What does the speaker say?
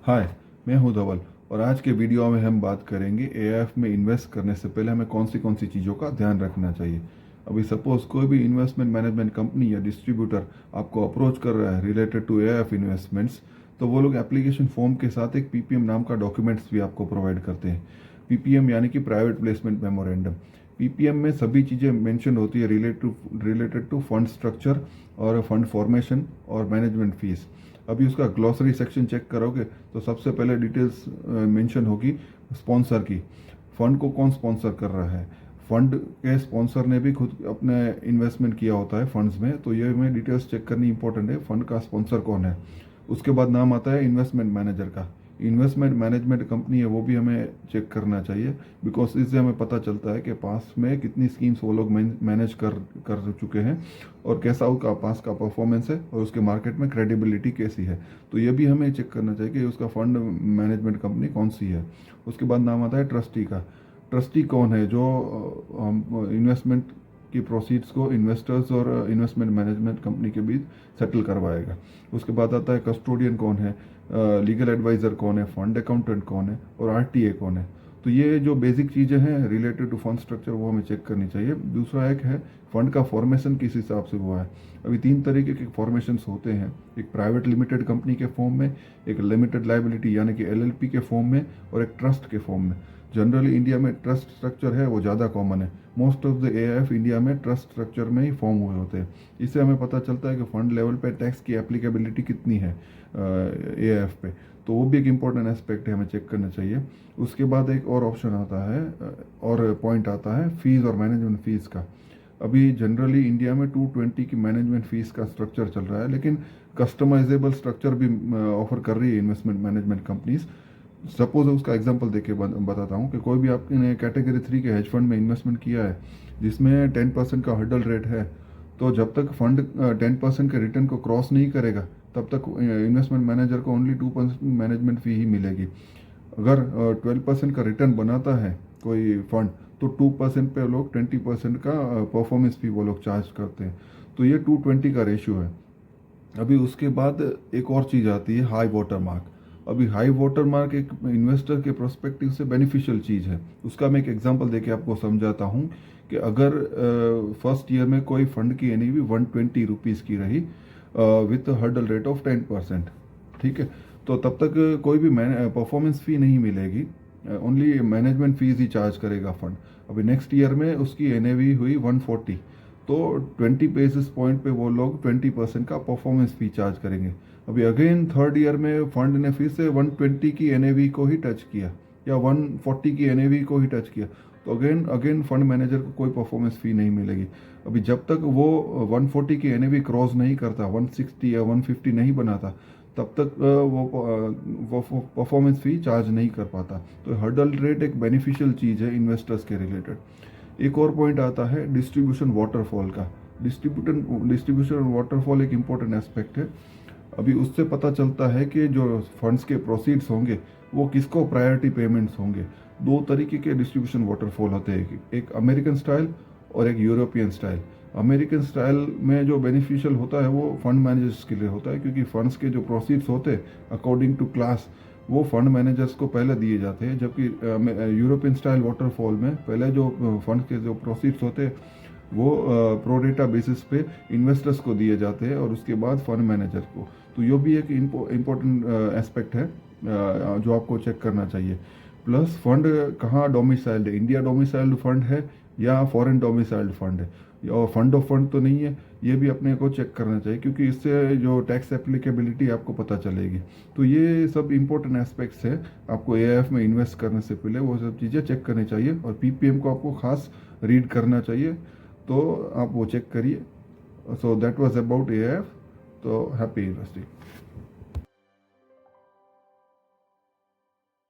हाय, मैं हूं धवल और आज के वीडियो में हम बात करेंगे एआईएफ में इन्वेस्ट करने से पहले हमें कौन सी चीज़ों का ध्यान रखना चाहिए। अभी सपोज कोई भी इन्वेस्टमेंट मैनेजमेंट कंपनी या डिस्ट्रीब्यूटर आपको अप्रोच कर रहा है रिलेटेड टू एआईएफ इन्वेस्टमेंट्स, तो वो लोग एप्लीकेशन फॉर्म के साथ एक पीपीएम नाम का डॉक्यूमेंट्स भी आपको प्रोवाइड करते हैं। पीपीएम यानी कि प्राइवेट प्लेसमेंट मेमोरेंडम। पीपीएम में सभी चीज़ें मेंशन होती है रिलेटेड टू फंड स्ट्रक्चर और फंड फॉर्मेशन और मैनेजमेंट फीस। अभी उसका ग्लॉसरी सेक्शन चेक करोगे तो सबसे पहले डिटेल्स मेंशन होगी स्पॉन्सर की। फंड को कौन स्पॉन्सर कर रहा है, फंड के स्पॉन्सर ने भी खुद अपने इन्वेस्टमेंट किया होता है फंड्स में, तो ये में डिटेल्स चेक करनी इंपॉर्टेंट है, फंड का स्पॉन्सर कौन है। उसके बाद नाम आता है इन्वेस्टमेंट मैनेजर का। इन्वेस्टमेंट मैनेजमेंट कंपनी है वो भी हमें चेक करना चाहिए, बिकॉज इससे हमें पता चलता है कि पास में कितनी स्कीम्स वो लोग मैनेज कर चुके हैं और कैसा उसका पास का परफॉर्मेंस है और उसके मार्केट में क्रेडिबिलिटी कैसी है। तो ये भी हमें चेक करना चाहिए कि उसका फंड मैनेजमेंट कंपनी कौन सी है। उसके बाद नाम आता है ट्रस्टी का। ट्रस्टी कौन है जो इन्वेस्टमेंट की प्रोसीड्स को इन्वेस्टर्स और इन्वेस्टमेंट मैनेजमेंट कंपनी के बीच सेटल करवाएगा। उसके बाद आता है कस्टोडियन कौन है, लीगल एडवाइज़र कौन है, फंड अकाउंटेंट कौन है और आरटीए कौन है। तो ये जो बेसिक चीज़ें हैं रिलेटेड टू फंड स्ट्रक्चर वो हमें चेक करनी चाहिए। दूसरा एक है फंड का फॉर्मेशन किस हिसाब से हुआ है। अभी तीन तरीके के फॉर्मेशंस होते हैं, एक प्राइवेट लिमिटेड कंपनी के फॉर्म में, एक लिमिटेड लाइबिलिटी यानी कि एलएलपी के फॉर्म में और एक ट्रस्ट के फॉर्म में। जनरली इंडिया में ट्रस्ट स्ट्रक्चर है वो ज़्यादा कॉमन है। Most of the AIF India में ट्रस्ट स्ट्रक्चर में ही फॉर्म हुए होते हैं। इससे हमें पता चलता है कि फंड लेवल पे टैक्स की एप्लीकेबिलिटी कितनी है एआईएफ पे, तो वो भी एक इम्पॉर्टेंट एस्पेक्ट है, हमें चेक करना चाहिए। उसके बाद एक और ऑप्शन आता है और पॉइंट आता है फीस और मैनेजमेंट फीस का। अभी जनरली इंडिया में 220 की मैनेजमेंट फीस का स्ट्रक्चर चल रहा है, लेकिन कस्टमाइजेबल स्ट्रक्चर भी ऑफर कर रही है इन्वेस्टमेंट मैनेजमेंट कंपनीज। सपोज उसका एग्जांपल देके बताता हूँ कि कोई भी आपने कैटेगरी 3 के हेज फंड में इन्वेस्टमेंट किया है जिसमें 10% का हर्डल रेट है, तो जब तक फंड 10% के रिटर्न को क्रॉस नहीं करेगा तब तक इन्वेस्टमेंट मैनेजर को ओनली 2% मैनेजमेंट फ़ी ही मिलेगी। अगर 12% का रिटर्न बनाता है कोई फंड तो 2% पे लोग 20% का परफॉर्मेंस फी वो लोग चार्ज करते हैं। तो ये 220 का रेशियो है। अभी उसके बाद एक और चीज़ आती है हाई वाटर मार्क। अभी हाई वाटर मार्क एक इन्वेस्टर के प्रोस्पेक्टिव से बेनिफिशियल चीज़ है। उसका मैं एक एग्जांपल देके आपको समझाता हूँ कि अगर फर्स्ट ईयर में कोई फंड की एनईवी 120 रुपीज़ की रही विथ हर्डल रेट ऑफ 10%, ठीक है, तो तब तक कोई भी परफॉर्मेंस फ़ी नहीं मिलेगी, ओनली मैनेजमेंट फीस ही चार्ज करेगा फंड। अभी नेक्स्ट ईयर में उसकी एनएवी हुई 140, तो 20 बेसिस पॉइंट पे वो लोग 20% का परफॉर्मेंस फी चार्ज करेंगे। अभी अगेन थर्ड ईयर में फंड ने फिर से 120 की एनएवी को ही टच किया या 140 की एनएवी को ही टच किया, तो अगेन अगेन फंड मैनेजर को कोई परफॉर्मेंस फी नहीं मिलेगी। अभी जब तक वो 140 की एनएवी क्रॉस नहीं करता, 160 या 150 नहीं बनाता, तब तक वो परफॉर्मेंस फी चार्ज नहीं कर पाता। तो हर्डल रेट एक बेनिफिशियल चीज़ है इन्वेस्टर्स के रिलेटेड। एक और पॉइंट आता है डिस्ट्रीब्यूशन वाटरफॉल का। डिस्ट्रीब्यूशन वाटरफॉल एक इम्पॉर्टेंट एस्पेक्ट है। अभी उससे पता चलता है कि जो फंड्स के प्रोसीड्स होंगे वो किसको प्रायोरिटी पेमेंट्स होंगे। दो तरीके के डिस्ट्रीब्यूशन वाटरफॉल होते हैं, एक अमेरिकन स्टाइल और एक यूरोपियन स्टाइल। अमेरिकन स्टाइल में जो बेनिफिशियल होता है वो फंड मैनेजर्स के लिए होता है, क्योंकि फंड्स के जो प्रोसीड्स होते हैं अकॉर्डिंग टू क्लास वो फंड मैनेजर्स को पहले दिए जाते हैं, जबकि यूरोपियन स्टाइल वाटरफॉल में पहले जो फंड के जो प्रोसीड्स होते हैं वो प्रोडेटा बेसिस पे इन्वेस्टर्स को दिए जाते हैं और उसके बाद फंड मैनेजर को। तो ये भी एक इम्पोर्टेंट एस्पेक्ट है जो आपको चेक करना चाहिए। प्लस फंड कहाँ डोमिसाइल्ड है, इंडिया डोमिसाइल्ड फंड है या फॉरेन डोमिसाइल्ड फंड है, और फंड ऑफ फंड तो नहीं है, ये भी अपने को चेक करना चाहिए, क्योंकि इससे जो टैक्स एप्लीकेबिलिटी आपको पता चलेगी। तो ये सब इंपॉर्टेंट एस्पेक्ट्स है, आपको एआईएफ में इन्वेस्ट करने से पहले वो सब चीज़ें चेक करनी चाहिए और पीपीएम को आपको खास रीड करना चाहिए, तो आप वो चेक करिए। So that was about AIF. तो हैप्पी इन्वेस्टिंग।